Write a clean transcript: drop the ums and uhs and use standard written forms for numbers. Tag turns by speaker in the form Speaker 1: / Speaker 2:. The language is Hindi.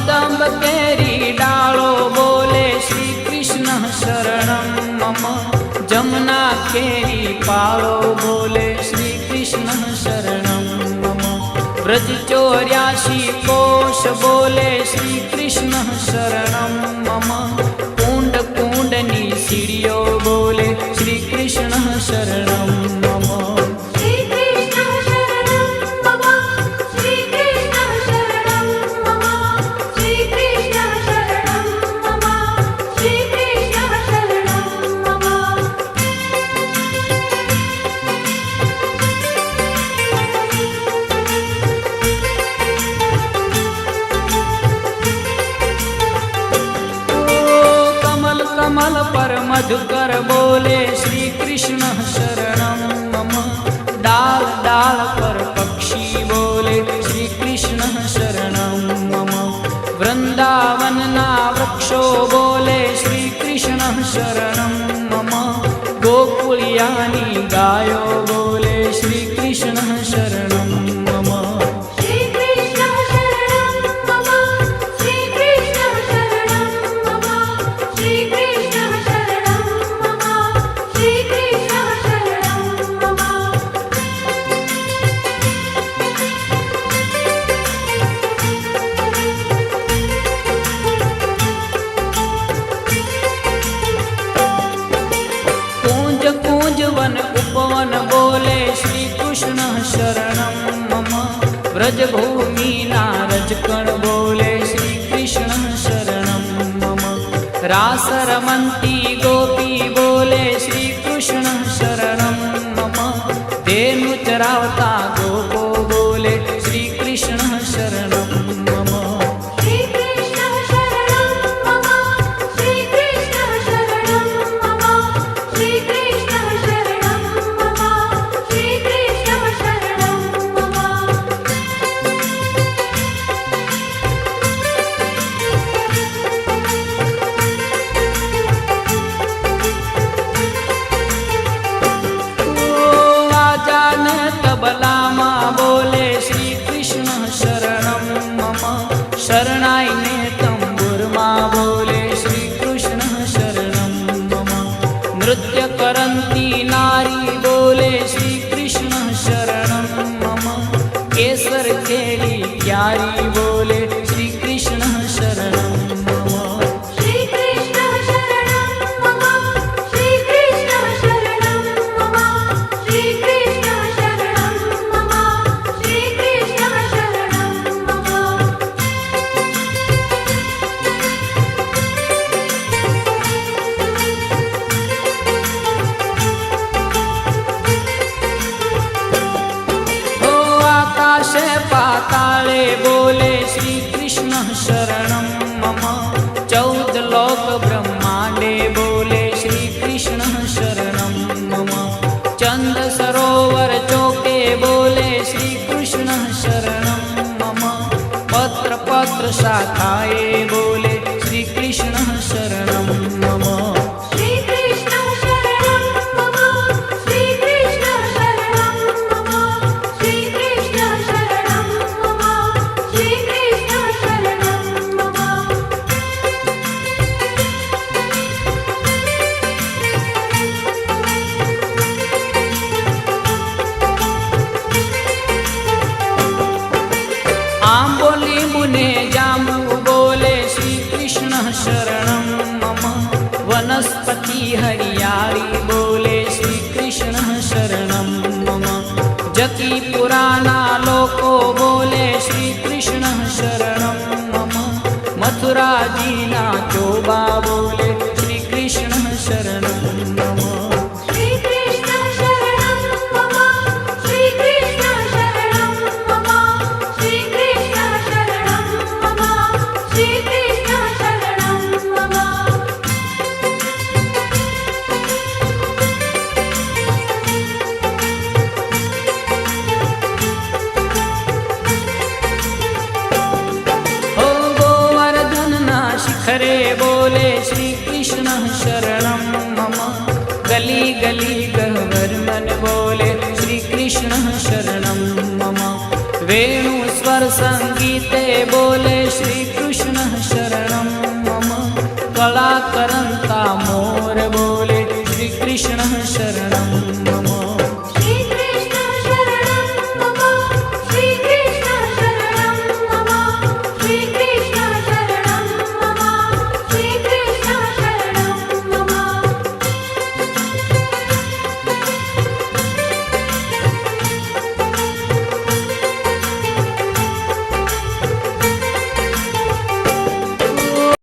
Speaker 1: कदम्ब केरी डालो बोले श्री कृष्ण शरणं मम। जमुना केरी पालो बोले श्री कृष्ण शरणं मम। व्रज 84 कोश बोले श्री कृष्ण शरणं मम। कुंड कुंडनी सीढ़ियों बोले श्री कृष्ण शरणं मम। कमल पर मधुकर बोले श्री कृष्ण शरणं मम। डाल डाल पर पक्षी बोले श्री कृष्ण शरणं मम। वृंदावन ना वृक्षो बोले श्री कृष्ण शरणं मम। गोकुलियानी गायो बोले श्री कृष्ण शरणं मम। उपवन बोले श्री कृष्ण शरणं मम। व्रज भूमि नारजकण बोले श्री कृष्ण शरणं मम। रास रमन्ती गोपी बोले श्री कृष्ण शरणं मम। धेनु चरावता गोपो बोले श्री कृष्ण शरणं मम। तबलामा बोले श्री कृष्ण शरणं मम। शरणाई ने तंबुर मा बोले श्री कृष्ण शरणं मम। नृत्य करंती नारी बोले श्री कृष्ण शरणं मम। केसर केली क्यारी बोले श्री कृष्ण शरणं मम। पाताले बोले श्री कृष्ण शरणं मम। 14 लोक ब्रह्मांडे बोले श्री कृष्ण शरणं मम। चंद सरोवर चौके बोले श्री कृष्ण शरणं मम। पत्र पत्र शाखाए बोले श्री कृष्ण शरणं मम। आंबोली मुने जामु बोले श्री कृष्ण शरणं मम। वनस्पति हरियाली बोले श्री कृष्ण शरणं मम। जकी पुराना लोको बोले श्री कृष्ण शरणं मम। मथुरा जीना चोबा बोले श्री कृष्ण शरणं मम। खरे बोले श्री कृष्ण शरणं मम। गली गली गह्वर मन बोले श्री कृष्ण शरणं मम। वेणु स्वर संगीते बोले श्री कृष्ण शरणं मम। कला करंता मोर बोले श्री कृष्ण शरणं